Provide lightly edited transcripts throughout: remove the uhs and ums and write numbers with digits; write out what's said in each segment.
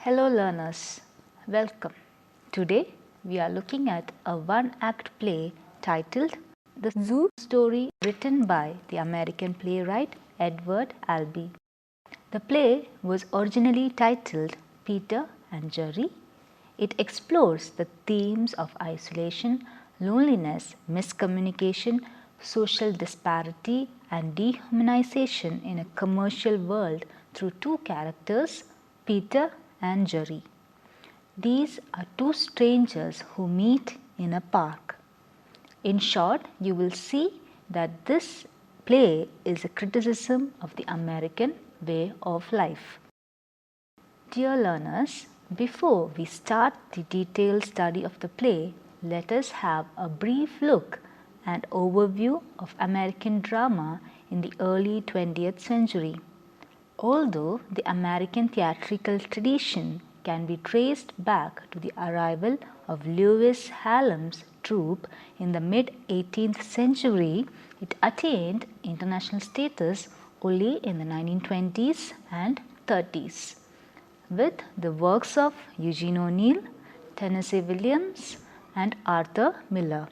Hello learners, welcome. Today we are looking at a one-act play titled The Zoo Story, written by the American playwright Edward Albee. The play was originally titled Peter and Jerry. It explores the themes of isolation, loneliness, miscommunication, social disparity and dehumanization in a commercial world through two characters, Peter and Jerry. These are two strangers who meet in a park. In short, you will see that this play is a criticism of the American way of life. Dear learners, before we start the detailed study of the play, let us have a brief look and overview of American drama in the early 20th century. Although the American theatrical tradition can be traced back to the arrival of Lewis Hallam's troupe in the mid-18th century, it attained international status only in the 1920s and 30s. With the works of Eugene O'Neill, Tennessee Williams and Arthur Miller.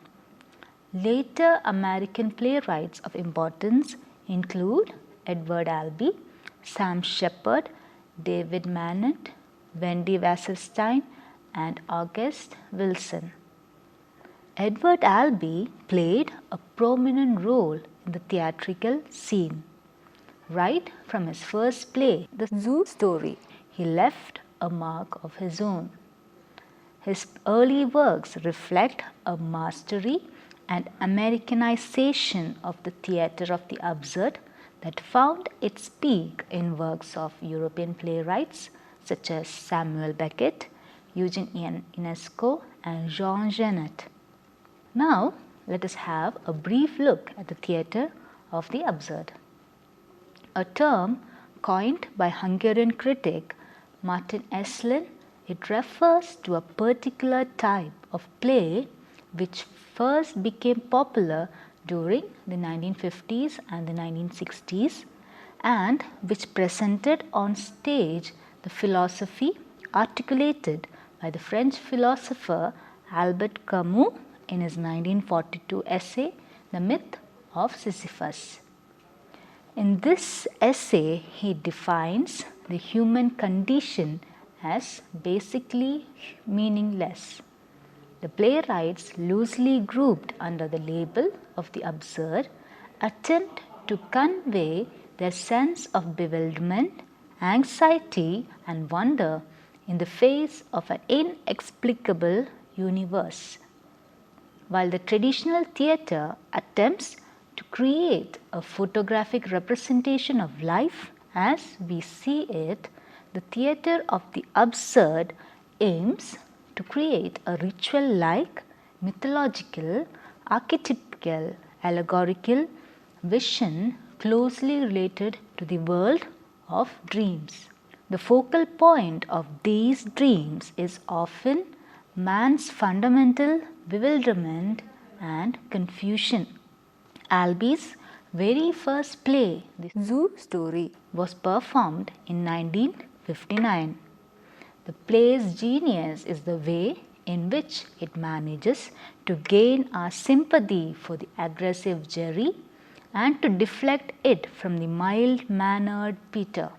Later American playwrights of importance include Edward Albee, Sam Shepard, David Mamet, Wendy Wasserstein and August Wilson. Edward Albee played a prominent role in the theatrical scene. Right from his first play, The Zoo Story, he left a mark of his own. His early works reflect a mastery and Americanization of the theatre of the absurd that found its peak in works of European playwrights such as Samuel Beckett, Eugene Ionesco and Jean Genet. Now let us have a brief look at the theatre of the absurd. A term coined by Hungarian critic Martin Eszlin, it refers to a particular type of play which first became popular during the 1950s and the 1960s and which presented on stage the philosophy articulated by the French philosopher Albert Camus in his 1942 essay The Myth of Sisyphus. In this essay, he defines the human condition as basically meaningless. The playwrights, loosely grouped under the label of the absurd, attempt to convey their sense of bewilderment, anxiety and wonder in the face of an inexplicable universe. While the traditional theatre attempts to create a photographic representation of life as we see it, the theatre of the absurd aims to create a ritual-like, mythological, archetypical, allegorical vision closely related to the world of dreams. The focal point of these dreams is often man's fundamental bewilderment and confusion. Albee's very first play, The Zoo Story, was performed in 1959. The play's genius is the way in which it manages to gain our sympathy for the aggressive Jerry and to deflect it from the mild-mannered Peter.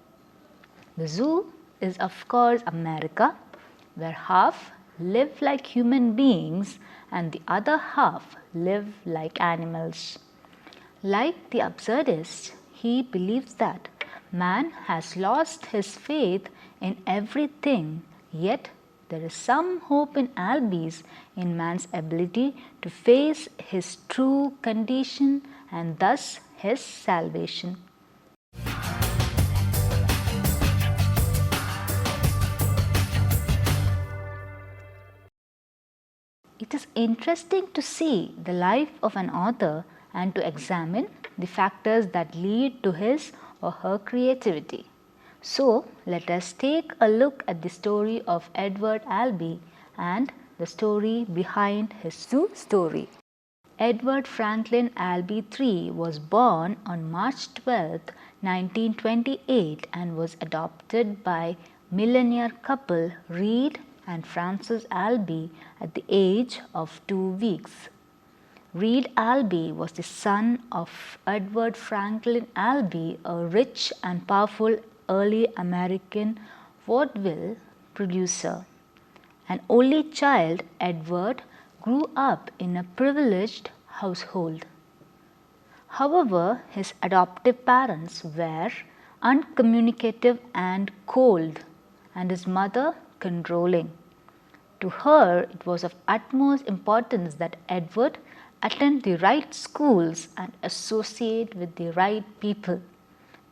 The zoo is of course America, where half live like human beings and the other half live like animals. Like the absurdist, he believes that man has lost his faith in everything, yet there is some hope in Albee's in man's ability to face his true condition and thus his salvation. It is interesting to see the life of an author and to examine the factors that lead to his or her creativity. So, let us take a look at the story of Edward Albee and the story behind his Zoo Story. Edward Franklin Albee III was born on March 12, 1928 and was adopted by millionaire couple Reed and Frances Albee at the age of 2 weeks. Reed Albee was the son of Edward Franklin Albee, a rich and powerful early American vaudeville producer. An only child, Edward grew up in a privileged household. However, his adoptive parents were uncommunicative and cold, and his mother controlling. To her, it was of utmost importance that Edward attend the right schools and associate with the right people.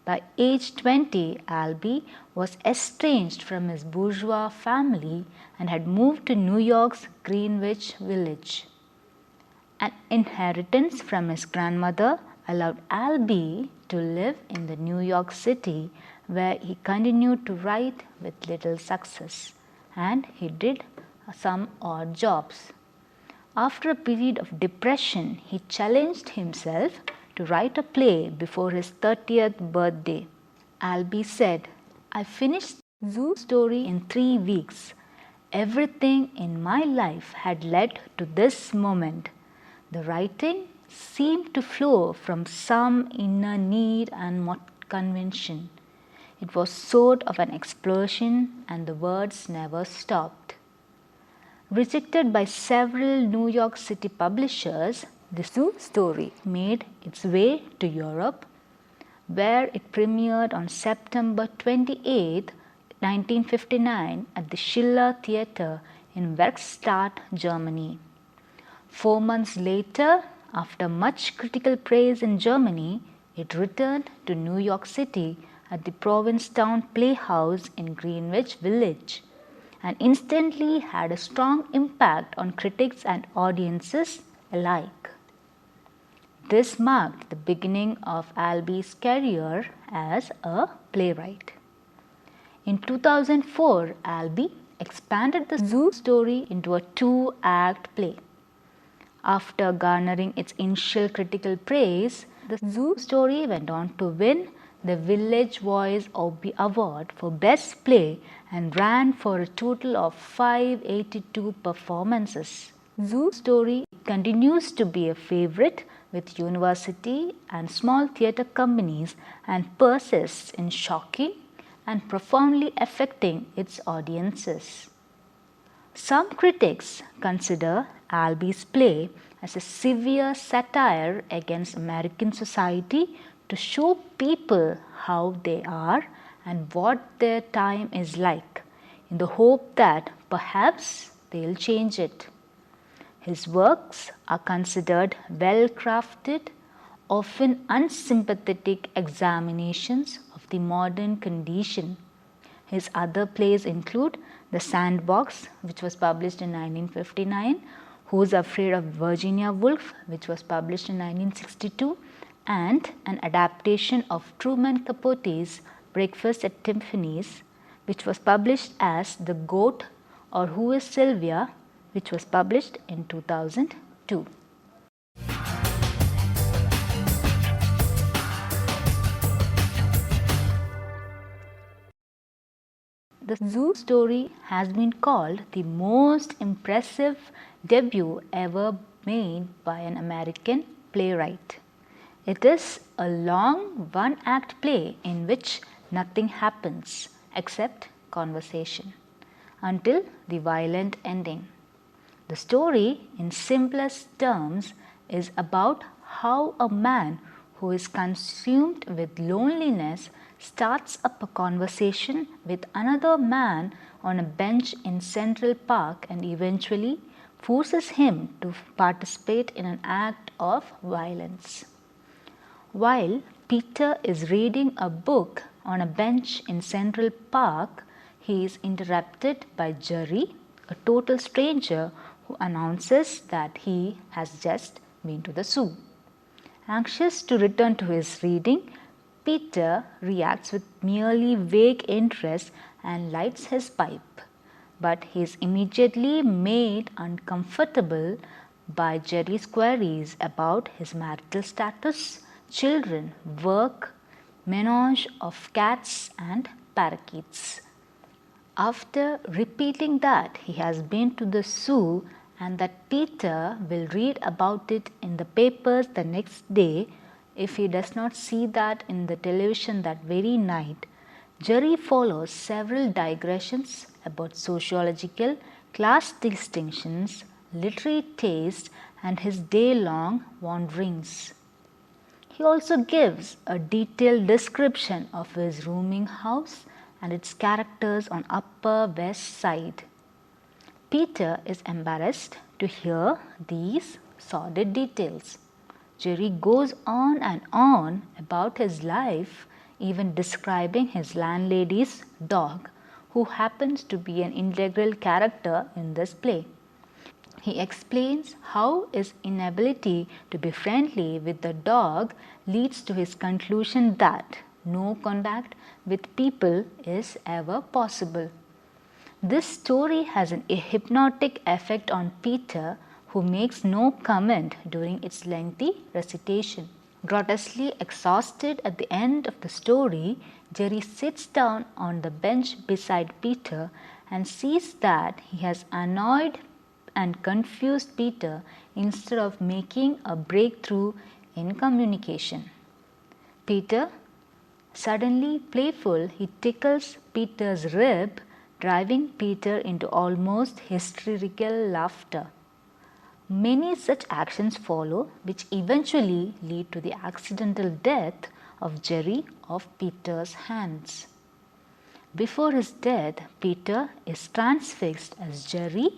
By age 20, Albee was estranged from his bourgeois family and had moved to New York's Greenwich Village. An inheritance from his grandmother allowed Albee to live in the New York City, where he continued to write with little success, and he did some odd jobs. After a period of depression, he challenged himself to write a play before his 30th birthday. Albee said, "I finished Zoo Story in 3 weeks. Everything in my life had led to this moment. The writing seemed to flow from some inner need and convention. It was sort of an explosion, and the words never stopped." Rejected by several New York City publishers, the Zoo Story made its way to Europe, where it premiered on September 28, 1959 at the Schiller Theater in Werkstatt, Germany. 4 months later, after much critical praise in Germany, it returned to New York City at the Provincetown Playhouse in Greenwich Village, and instantly had a strong impact on critics and audiences alike. This marked the beginning of Albee's career as a playwright. In 2004, Albee expanded the Zoo Story into a 2-act play. After garnering its initial critical praise, the Zoo Story went on to win the Village Voice Albee Award for Best Play and ran for a total of 582 performances. Zoo Story continues to be a favorite with university and small theatre companies and persists in shocking and profoundly affecting its audiences. Some critics consider Albee's play as a severe satire against American society to show people how they are and what their time is like, in the hope that perhaps they'll change it. His works are considered well-crafted, often unsympathetic examinations of the modern condition. His other plays include The Sandbox, which was published in 1959, Who's Afraid of Virginia Woolf, which was published in 1962, and an adaptation of Truman Capote's Breakfast at Tiffany's, which was published as The Goat or Who is Sylvia, which was published in 2002. The Zoo Story has been called the most impressive debut ever made by an American playwright. It is a long 1-act play in which nothing happens except conversation until the violent ending. The story, in simplest terms, is about how a man who is consumed with loneliness starts up a conversation with another man on a bench in Central Park and eventually forces him to participate in an act of violence. While Peter is reading a book on a bench in Central Park, he is interrupted by Jerry, a total stranger who announces that he has just been to the zoo. Anxious to return to his reading, Peter reacts with merely vague interest and lights his pipe, but he is immediately made uncomfortable by Jerry's queries about his marital status, children, work, menage of cats and parakeets. After repeating that he has been to the zoo and that Peter will read about it in the papers the next day, if he does not see that in the television that very night, Jerry follows several digressions about sociological, class distinctions, literary taste, and his day-long wanderings. He also gives a detailed description of his rooming house and its characters on Upper West Side. Peter is embarrassed to hear these sordid details. Jerry goes on and on about his life, even describing his landlady's dog, who happens to be an integral character in this play. He explains how his inability to be friendly with the dog leads to his conclusion that no contact with people is ever possible. This story has a hypnotic effect on Peter, who makes no comment during its lengthy recitation. Grotesquely exhausted at the end of the story, Jerry sits down on the bench beside Peter and sees that he has annoyed and confused Peter instead of making a breakthrough in communication. Peter, suddenly playful, he tickles Peter's rib, driving Peter into almost hysterical laughter. Many such actions follow, which eventually lead to the accidental death of Jerry off Peter's hands. Before his death, Peter is transfixed as Jerry,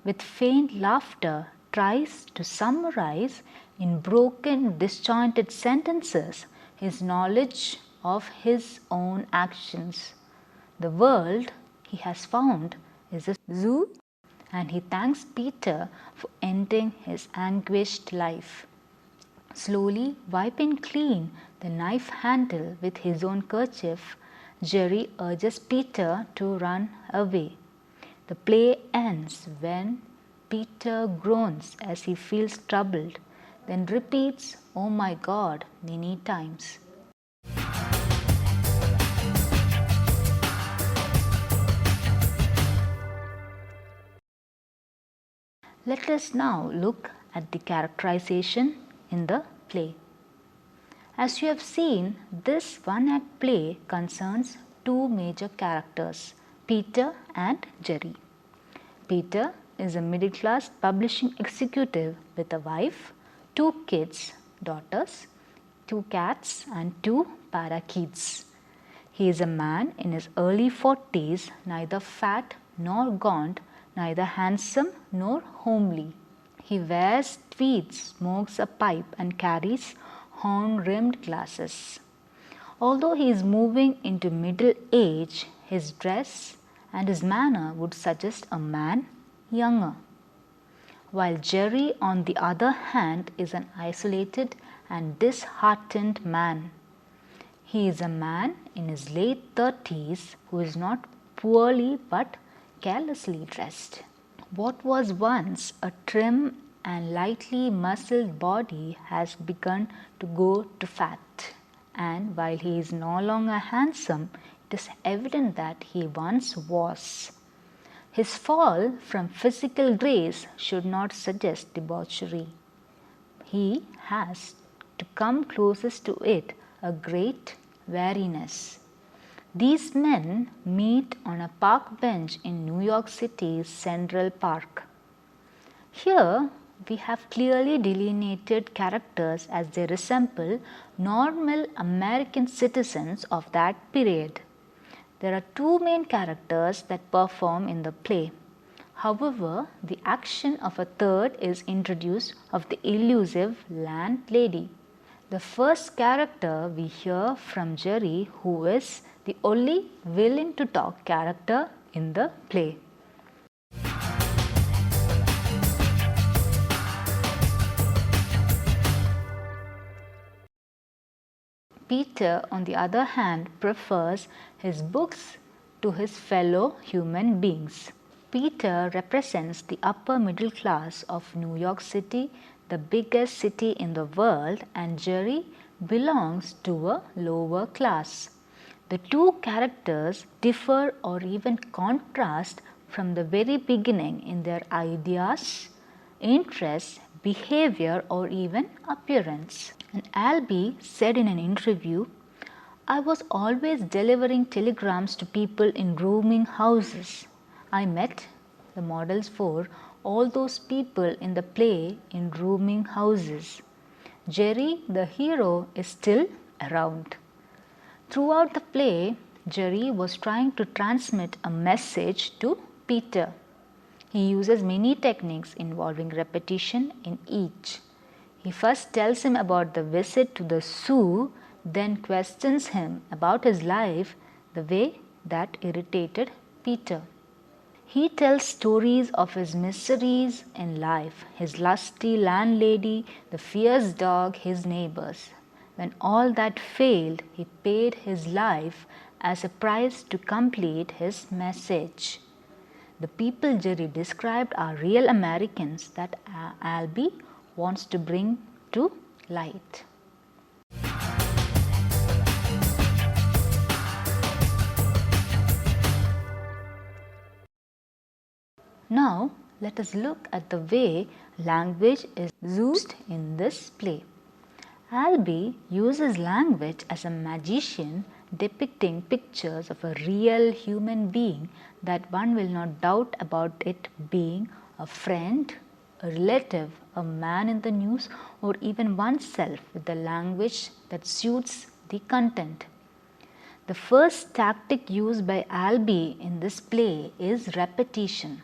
with faint laughter, tries to summarize in broken, disjointed sentences his knowledge of his own actions. The world he has found is a zoo, and he thanks Peter for ending his anguished life. Slowly wiping clean the knife handle with his own kerchief, Jerry urges Peter to run away. The play ends when Peter groans as he feels troubled, then repeats, "Oh my God," many times. Let us now look at the characterization in the play. As you have seen, this one-act play concerns two major characters, Peter and Jerry. Peter is a middle-class publishing executive with a wife, two kids, daughters, two cats and two parakeets. He is a man in his early 40s, neither fat nor gaunt, neither handsome nor homely. He wears tweeds, smokes a pipe and carries horn-rimmed glasses. Although he is moving into middle age, his dress and his manner would suggest a man younger. While Jerry, on the other hand, is an isolated and disheartened man. He is a man in his late 30s who is not poorly but carelessly dressed. What was once a trim and lightly muscled body has begun to go to fat, and while he is no longer handsome, it is evident that he once was. His fall from physical grace should not suggest debauchery. He has, to come closest to it, a great weariness. These men meet on a park bench in New York City's Central Park. Here we have clearly delineated characters as they resemble normal American citizens of that period. There are two main characters that perform in the play. However, the action of a third is introduced of the elusive landlady. The first character we hear from Jerry, who is the only willing to talk character in the play. Peter, on the other hand, prefers his books to his fellow human beings. Peter represents the upper middle class of New York City, the biggest city in the world, and Jerry belongs to a lower class. The two characters differ or even contrast from the very beginning in their ideas, interests, behavior, or even appearance. And Albee said in an interview, "I was always delivering telegrams to people in rooming houses. I met the models for all those people in the play in rooming houses. Jerry, the hero, is still around." Throughout the play, Jerry was trying to transmit a message to Peter. He uses many techniques involving repetition in each. He first tells him about the visit to the zoo, then questions him about his life, the way that irritated Peter. He tells stories of his miseries in life, his lusty landlady, the fierce dog, his neighbors. When all that failed, he paid his life as a price to complete his message. The people Jerry described are real Americans that Albee wants to bring to light. Now, let us look at the way language is used in this play. Albee uses language as a magician, depicting pictures of a real human being that one will not doubt about it being a friend, a relative, a man in the news, or even oneself, with the language that suits the content. The first tactic used by Albee in this play is repetition,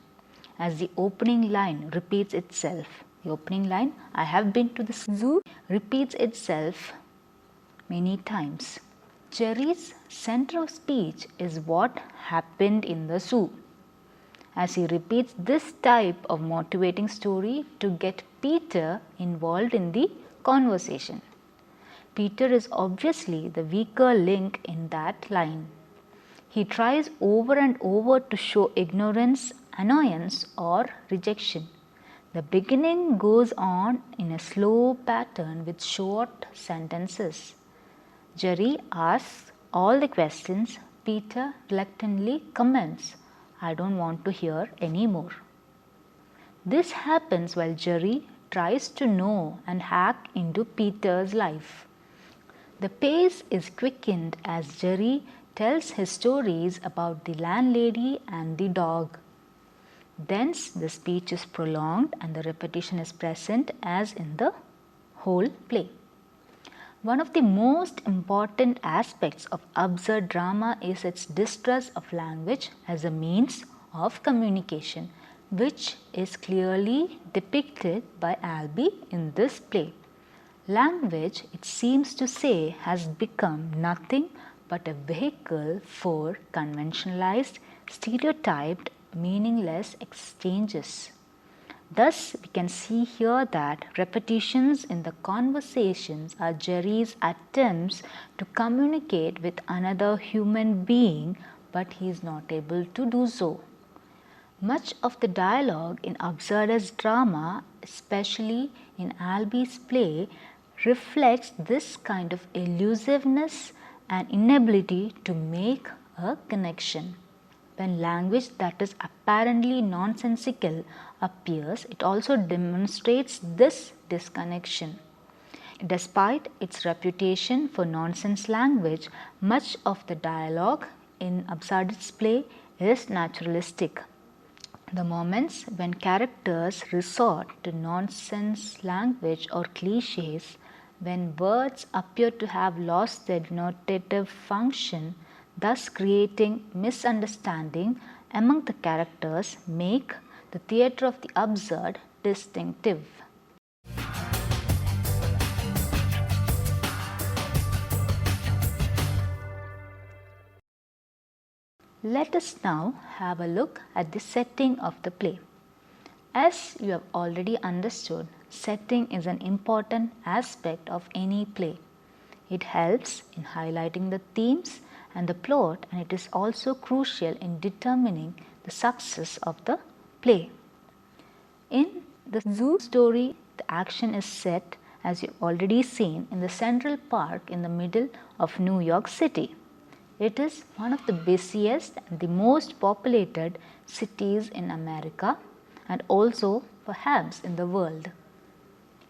as the opening line repeats itself. The opening line, "I have been to the zoo," repeats itself many times. Jerry's center of speech is what happened in the zoo, as he repeats this type of motivating story to get Peter involved in the conversation. Peter is obviously the weaker link in that line. He tries over and over to show ignorance, annoyance, or rejection. The beginning goes on in a slow pattern with short sentences. Jerry asks all the questions. Peter reluctantly comments, "I don't want to hear any more." This happens while Jerry tries to know and hack into Peter's life. The pace is quickened as Jerry tells his stories about the landlady and the dog. Thence the speech is prolonged and the repetition is present as in the whole play. One of the most important aspects of absurd drama is its distrust of language as a means of communication, which is clearly depicted by Albee in this play. Language, it seems to say, has become nothing but a vehicle for conventionalized, stereotyped, meaningless exchanges. Thus, we can see here that repetitions in the conversations are Jerry's attempts to communicate with another human being, but he is not able to do so. Much of the dialogue in absurdist drama, especially in Albee's play, reflects this kind of elusiveness and inability to make a connection. When language that is apparently nonsensical appears, it also demonstrates this disconnection. Despite its reputation for nonsense language, much of the dialogue in absurdist play is naturalistic. The moments when characters resort to nonsense language or cliches, when words appear to have lost their denotative function, thus creating misunderstanding among the characters, make the theatre of the absurd distinctive. Let us now have a look at the setting of the play. As you have already understood, setting is an important aspect of any play. It helps in highlighting the themes and the plot, and it is also crucial in determining the success of the play. In the zoo story, the action is set, as you've already seen, in the Central Park in the middle of New York City. It is one of the busiest and the most populated cities in America and also perhaps in the world.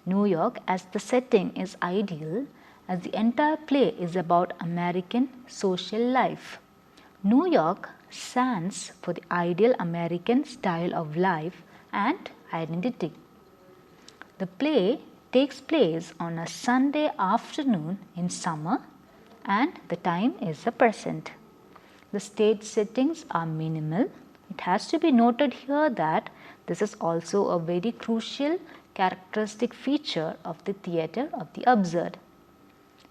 New York as the setting is ideal as the entire play is about American social life. New York stands for the ideal American style of life and identity. The play takes place on a Sunday afternoon in summer and the time is the present. The stage settings are minimal. It has to be noted here that this is also a very crucial characteristic feature of the theatre of the absurd.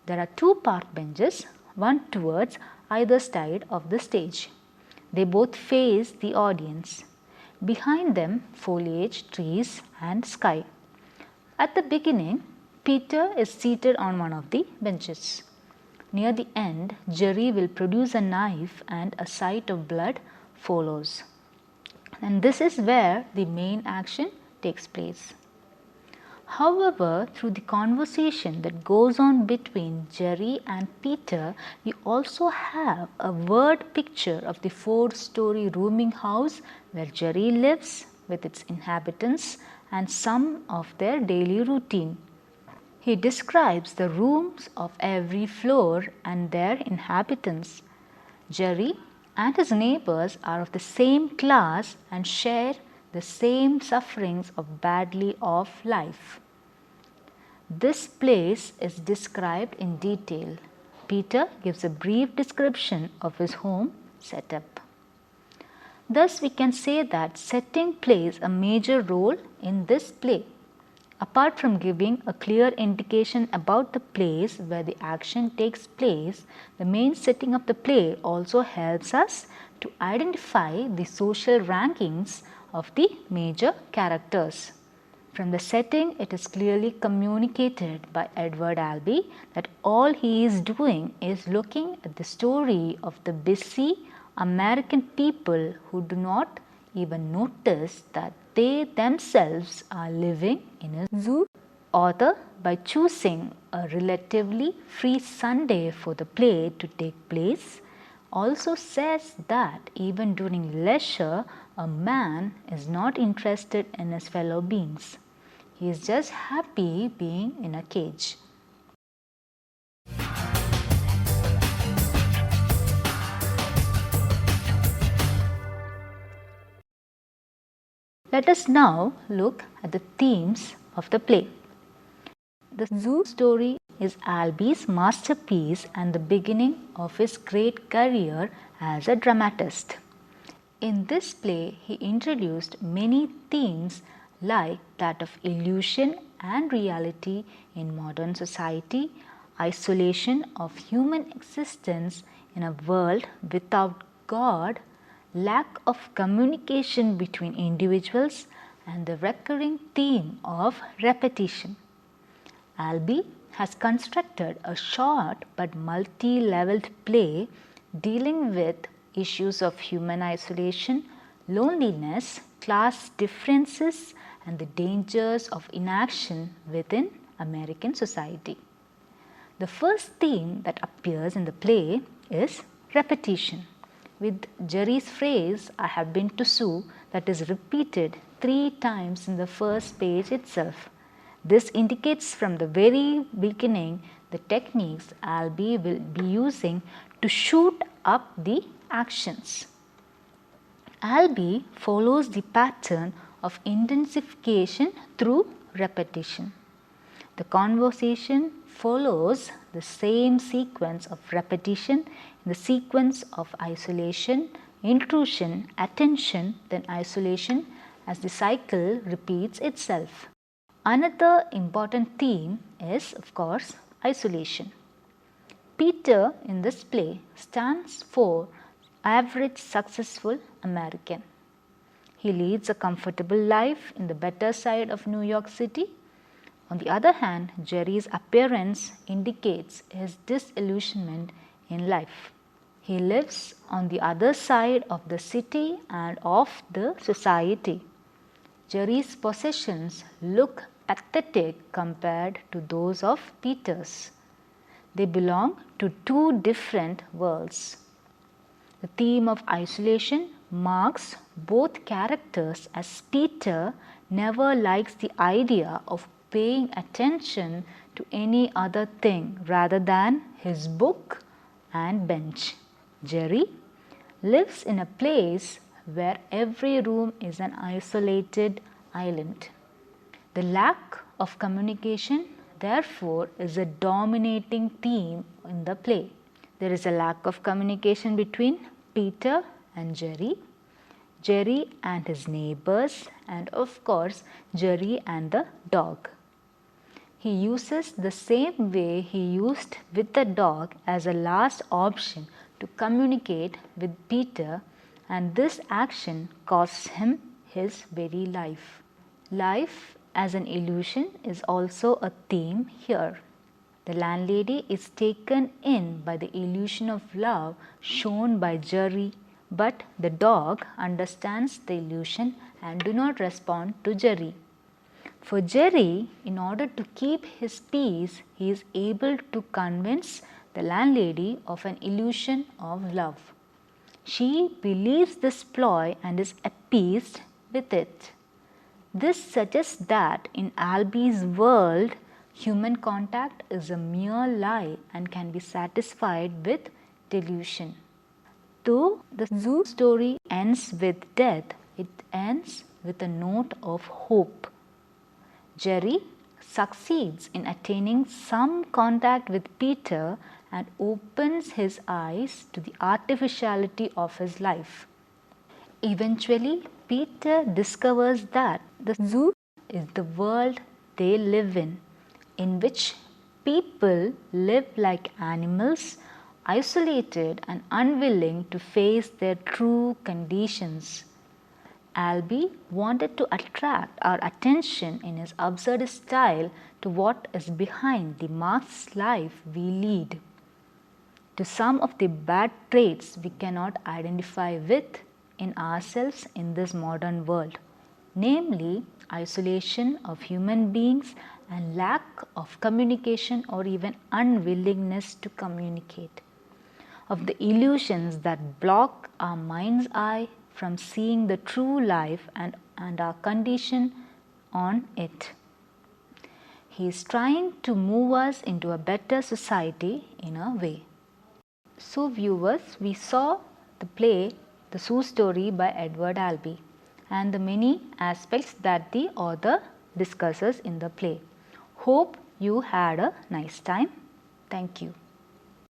There are two park benches, one towards either side of the stage. They both face the audience. Behind them, foliage, trees and sky. At the beginning, Peter is seated on one of the benches. Near the end, Jerry will produce a knife and a sight of blood follows. And this is where the main action takes place. However, through the conversation that goes on between Jerry and Peter, we also have a word picture of the 4-story rooming house where Jerry lives with its inhabitants and some of their daily routine. He describes the rooms of every floor and their inhabitants. Jerry and his neighbors are of the same class and share the same sufferings of badly off life. This place is described in detail. Peter gives a brief description of his home setup. Thus, we can say that setting plays a major role in this play. Apart from giving a clear indication about the place where the action takes place, the main setting of the play also helps us to identify the social rankings of the major characters. From the setting, it is clearly communicated by Edward Albee that all he is doing is looking at the story of the busy American people who do not even notice that they themselves are living in a zoo. Author, by choosing a relatively free Sunday for the play to take place, also says that even during leisure, a man is not interested in his fellow beings. He is just happy being in a cage. Let us now look at the themes of the play. The zoo story is Albee's masterpiece and the beginning of his great career as a dramatist. In this play, he introduced many themes like that of illusion and reality in modern society, isolation of human existence in a world without God, lack of communication between individuals, and the recurring theme of repetition. Albee has constructed a short but multi-leveled play dealing with issues of human isolation, loneliness, class differences, and the dangers of inaction within American society. The first theme that appears in the play is repetition, with Jerry's phrase, "I have been to zoo," that is repeated 3 times in the first page itself. This indicates from the very beginning the techniques Albee will be using to shoot up the actions. Albee follows the pattern of intensification through repetition. The conversation follows the same sequence of repetition in the sequence of isolation, intrusion, attention, then isolation as the cycle repeats itself. Another important theme is, of course, isolation. Peter in this play stands for average successful American. He leads a comfortable life in the better side of New York City. On the other hand, Jerry's appearance indicates his disillusionment in life. He lives on the other side of the city and of the society. Jerry's possessions look pathetic compared to those of Peter's. They belong to 2 different worlds. The theme of isolation marks both characters, as Peter never likes the idea of paying attention to any other thing rather than his book and bench. Jerry lives in a place where every room is an isolated island. The lack of communication, therefore, is a dominating theme in the play. There is a lack of communication between Peter and Jerry, Jerry and his neighbors, and of course, Jerry and the dog. He uses the same way he used with the dog as a last option to communicate with Peter, and this action costs him his very life. Life as an illusion is also a theme here. The landlady is taken in by the illusion of love shown by Jerry, but the dog understands the illusion and do not respond to Jerry. For Jerry, in order to keep his peace, he is able to convince the landlady of an illusion of love. She believes this ploy and is appeased with it. This suggests that in Albee's world, human contact is a mere lie and can be satisfied with delusion. Though the zoo story ends with death, it ends with a note of hope. Jerry succeeds in attaining some contact with Peter and opens his eyes to the artificiality of his life. Eventually, Peter discovers that the zoo is the world they live in which people live like animals, isolated and unwilling to face their true conditions. Albee wanted to attract our attention in his absurd style to what is behind the masked life we lead, to some of the bad traits we cannot identify with in ourselves in this modern world, namely isolation of human beings and lack of communication or even unwillingness to communicate, of the illusions that block our mind's eye from seeing the true life and our condition on it. He is trying to move us into a better society in a way. So viewers, we saw the play The Zoo Story by Edward Albee and the many aspects that the author discusses in the play. Hope you had a nice time. Thank you.